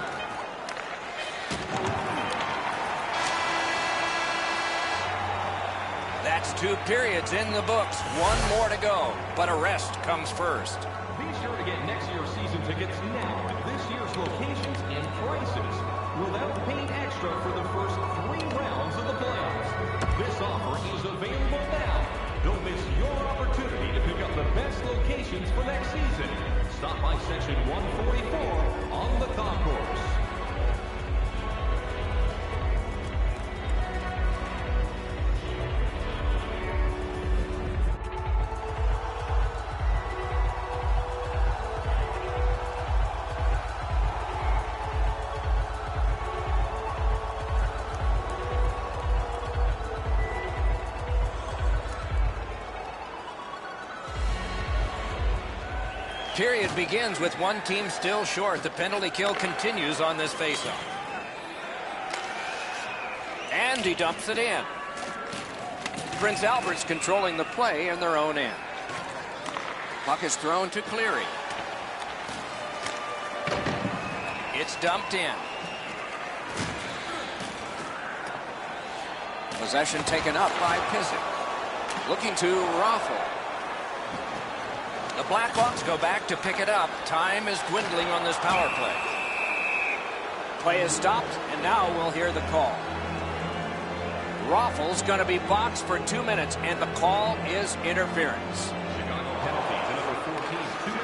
That's 2 periods in the books. 1 more to go, but a rest comes first. Be sure to get next year's season tickets now at this year's locations and prices without paying extra for the first 3 rounds of the playoffs. This offer is available now. Don't miss your opportunity to pick up the best locations for next season. Stop by section 144 on the concourse. Period begins with one team still short. The penalty kill continues on this faceoff. And he dumps it in. Prince Albert's controlling the play in their own end. Puck is thrown to Cleary. It's dumped in. Possession taken up by Pizik. Looking to Raffle. The Blackhawks go back to pick it up. Time is dwindling on this power play. Play is stopped, and now we'll hear the call. Raffle's going to be boxed for 2 minutes, and the call is interference.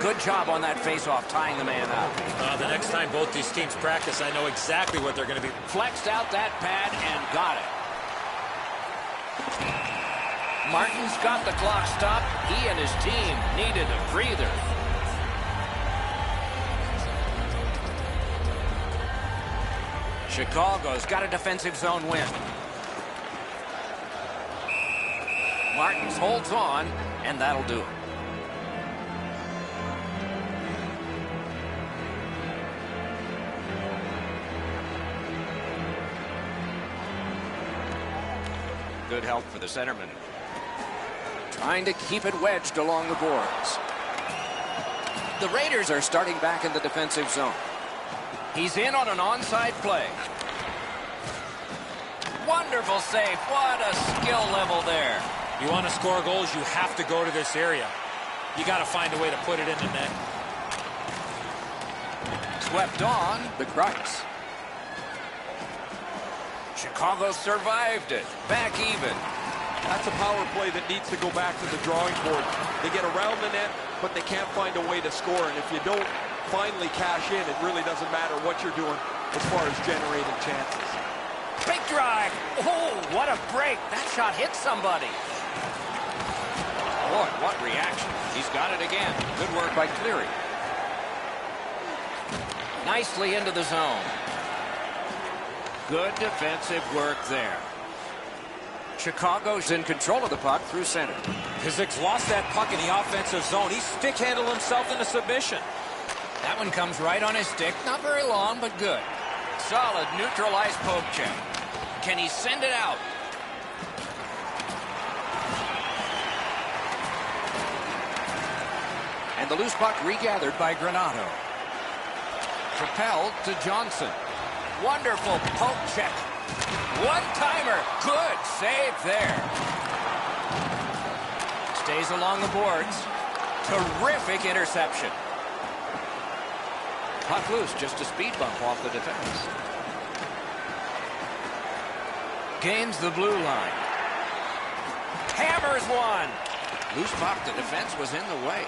Good job on that faceoff, tying the man up. The next time both these teams practice, I know exactly what they're going to be. Flexed out that pad and got it. Martin's got the clock stopped. He and his team needed a breather. Chicago's got a defensive zone win. Martins holds on, and that'll do it. Good help for the centerman. Trying to keep it wedged along the boards. The Raiders are starting back in the defensive zone. He's in on an onside play. Wonderful save. What a skill level there. You want to score goals, you have to go to this area. You got to find a way to put it in the net. Swept on the Christ. Chicago survived it. Back even. That's a power play that needs to go back to the drawing board. They get around the net, but they can't find a way to score. And if you don't finally cash in, it really doesn't matter what you're doing as far as generating chances. Big drive. Oh, what a break. That shot hit somebody. Boy, what reaction. He's got it again. Good work by Cleary. Nicely into the zone. Good defensive work there. Chicago's in control of the puck through center. Pizik's lost that puck in the offensive zone. He stick-handled himself into submission. That one comes right on his stick. Not very long, but good. Solid neutralized poke check. Can he send it out? And the loose puck regathered by Granato. Propelled to Johnson. Wonderful poke check. One-timer. Good save there. Stays along the boards. Terrific interception. Puck loose, just a speed bump off the defense. Gains the blue line. Hammers one. Loose puck, the defense was in the way.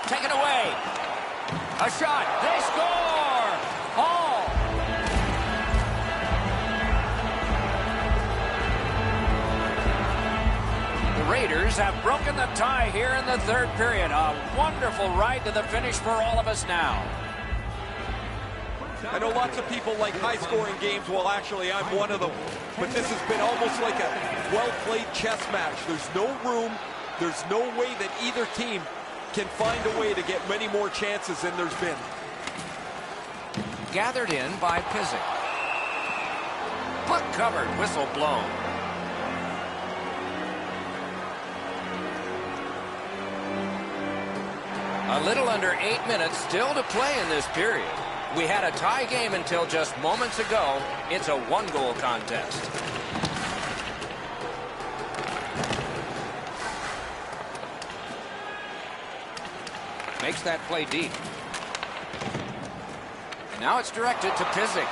Taken away. A shot. They score. Hall. The Raiders have broken the tie here in the third period. A wonderful ride to the finish for all of us now. I know lots of people like high-scoring games. Well, actually, I'm one of them. But this has been almost like a well-played chess match. There's no room. There's no way that either team can find a way to get many more chances than there's been. Gathered in by Pizik. Puck covered, whistle blown. A little under 8 minutes still to play in this period. We had a tie game until just moments ago. It's a one-goal contest. Makes that play deep. And now it's directed to Pizik.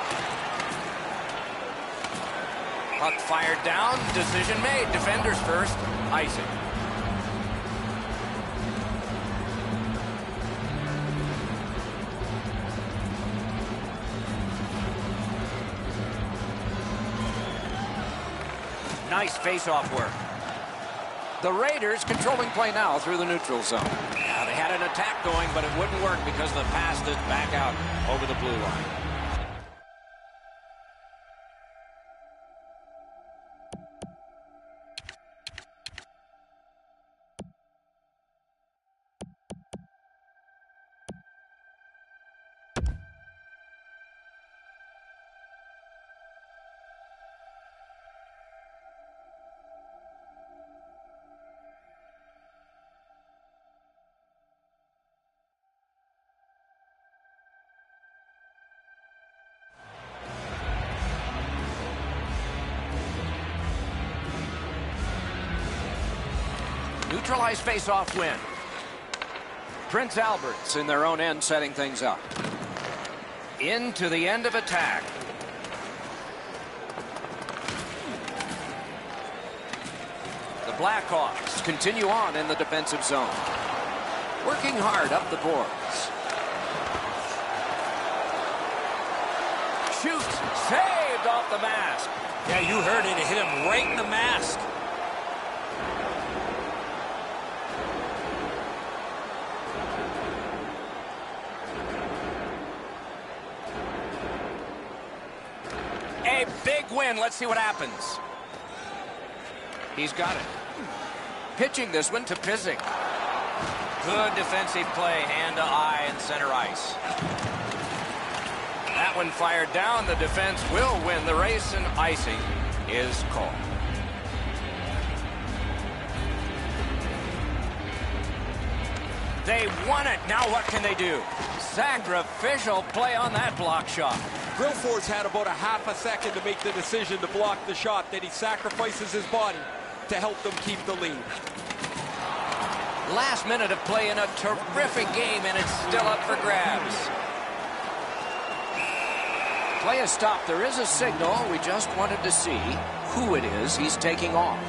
Puck fired down. Decision made. Defenders first. Icing. Nice face-off work. The Raiders controlling play now through the neutral zone. Yeah, they had an attack going, but it wouldn't work because the pass is back out over the blue line. Neutralized face-off win. Prince Albert's in their own end setting things up. Into the end of attack. The Blackhawks continue on in the defensive zone. Working hard up the boards. Shoots. Saved off the mask. Yeah, you heard it. It hit him right in the mask. A big win. Let's see what happens. He's got it. Pitching this one to Pizik. Good defensive play, hand to eye and center ice. That one fired down. The defense will win the race, and icing is called. They won it. Now what can they do? Sacrificial play on that block shot. Grillford's had about a half a second to make the decision to block the shot. Then he sacrifices his body to help them keep the lead. Last minute of play in a terrific game, and it's still up for grabs. Play is stopped. There is a signal. We just wanted to see who it is he's taking off.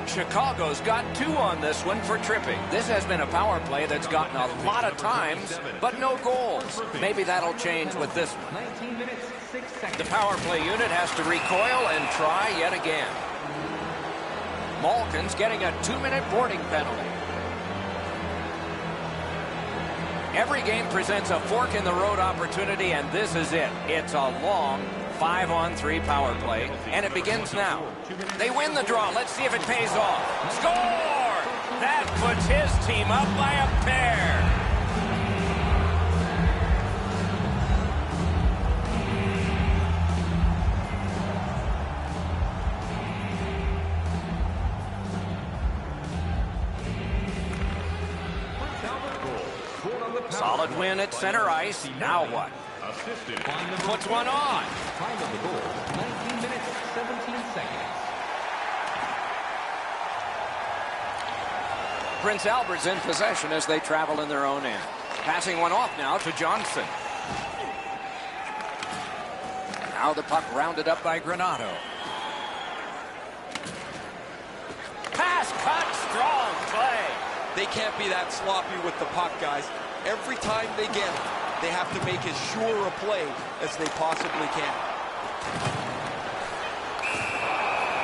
Chicago's got 2 on this one for tripping. This has been a power play that's gotten a lot of times, but no goals. Maybe that'll change with this one. 19 minutes, 6 seconds. The power play unit has to recoil and try yet again. Malkin's getting a 2-minute boarding penalty. Every game presents a fork-in-the-road opportunity, and this is it. It's a long 5-on-3 power play, and it begins now. They win the draw. Let's see if it pays off. Score! That puts his team up by a pair. Solid win at center ice. Now what? Puts one on. Time of the goal, 19 minutes, 17 seconds. Prince Albert's in possession as they travel in their own end. Passing one off now to Johnson. Now the puck rounded up by Granato. Pass cut, strong play. They can't be that sloppy with the puck, guys. Every time they get it, they have to make as sure a play as they possibly can.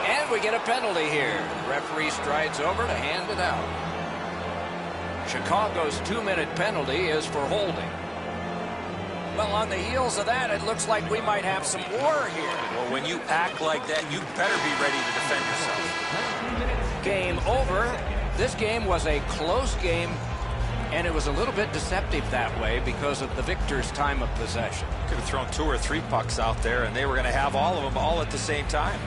And we get a penalty here. The referee strides over to hand it out. Chicago's 2-minute penalty is for holding. Well, on the heels of that, it looks like we might have some war here. Well, when you act like that, you better be ready to defend yourself. Game over. This game was a close game, and it was a little bit deceptive that way because of the victor's time of possession. Could have thrown 2 or 3 pucks out there, and they were going to have all of them all at the same time.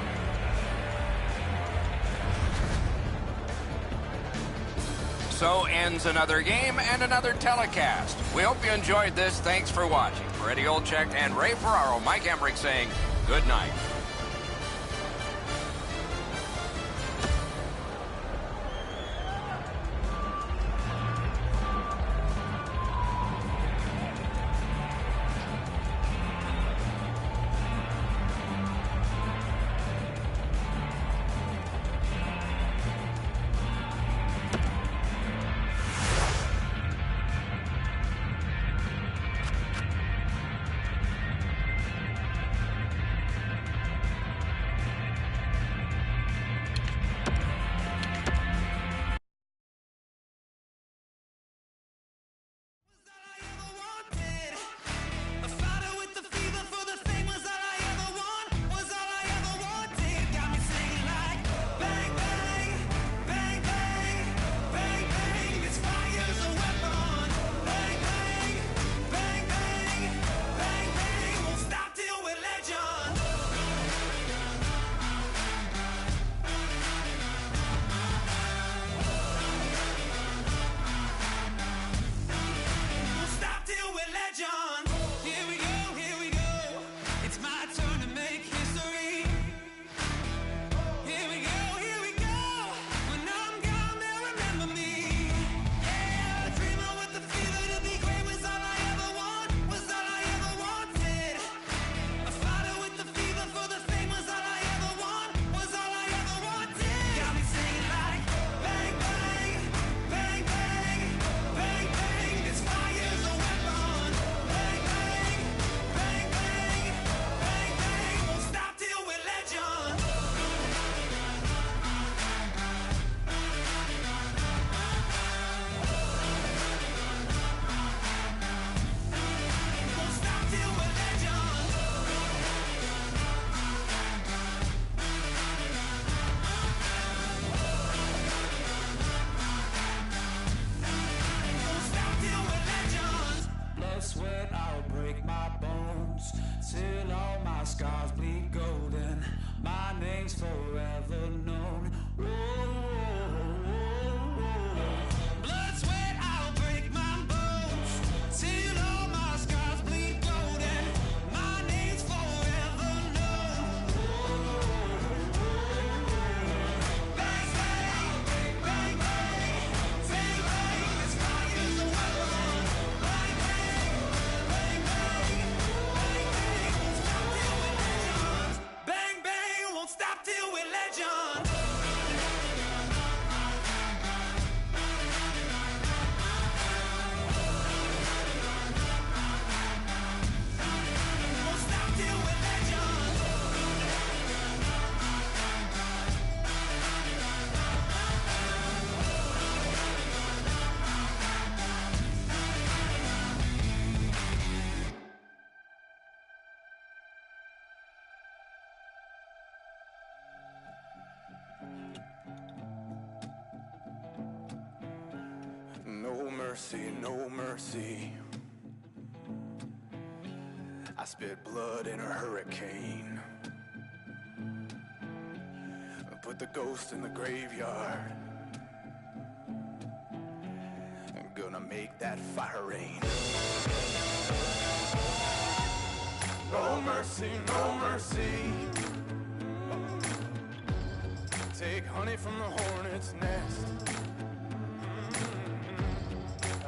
So ends another game and another telecast. We hope you enjoyed this. Thanks for watching. For Eddie Olczyk and Ray Ferraro, Mike Emmerich saying good night. till all my scars bleed golden. My name's forever known. Whoa, whoa, whoa, whoa. Blood, sweat, I'll break my bones till all my scars bleed golden. My name's forever known. Bang, bang, bang, bang, bang, bang. It's fire as a weapon. Bang, bang, bang, bang, bang, bang. Won't stop till we're legend. Won't stop till we're legend. No mercy, no mercy. I spit blood in a hurricane. Put the ghost in the graveyard. I'm gonna make that fire rain. No mercy, no mercy. Take honey from the hornet's nest.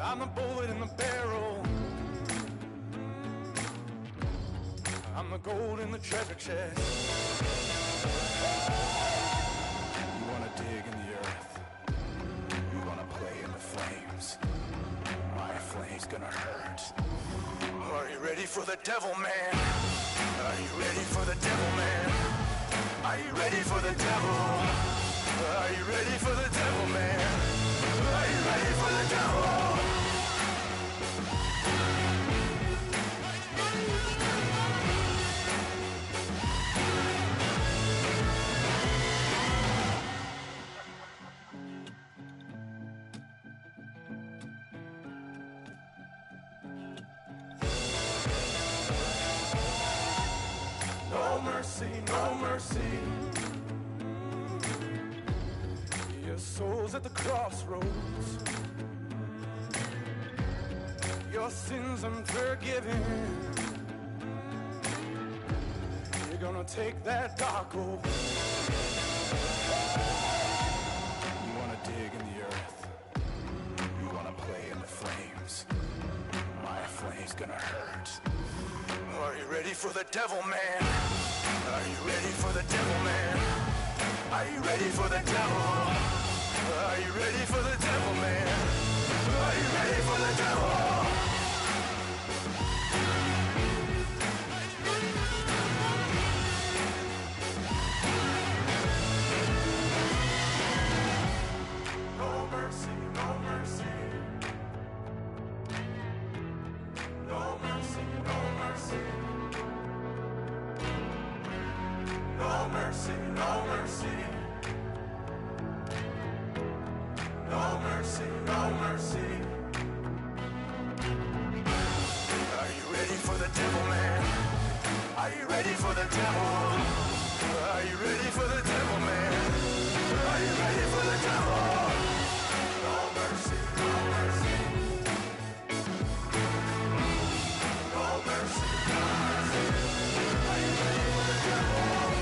I'm the bullet in the barrel. I'm the gold in the treasure chest. You wanna dig in the earth. You wanna play in the flames. My flame's gonna hurt. Are you ready for the devil, man? Are you ready for the devil, man? Are you ready for the devil? Are you ready for the devil, man? Are you ready for the devil? No mercy, no mercy. Your soul's at the crossroads. Your sins unforgiven. You're gonna take that dark oath. You wanna dig in the earth. You wanna play in the flames. My flame's gonna hurt. Are you ready for the devil, man? Are you ready for the devil, man? Are you ready for the devil? Are you ready for the devil, man? Are you ready for the devil? No mercy, no mercy. No mercy, no mercy. No mercy, no mercy. No mercy, no mercy. Are you ready for the devil, man? Are you ready for the devil? Are you ready for the devil, man? Are you ready for the devil? No mercy, no mercy. No mercy, no mercy. Are you ready for the devil?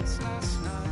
lights last night.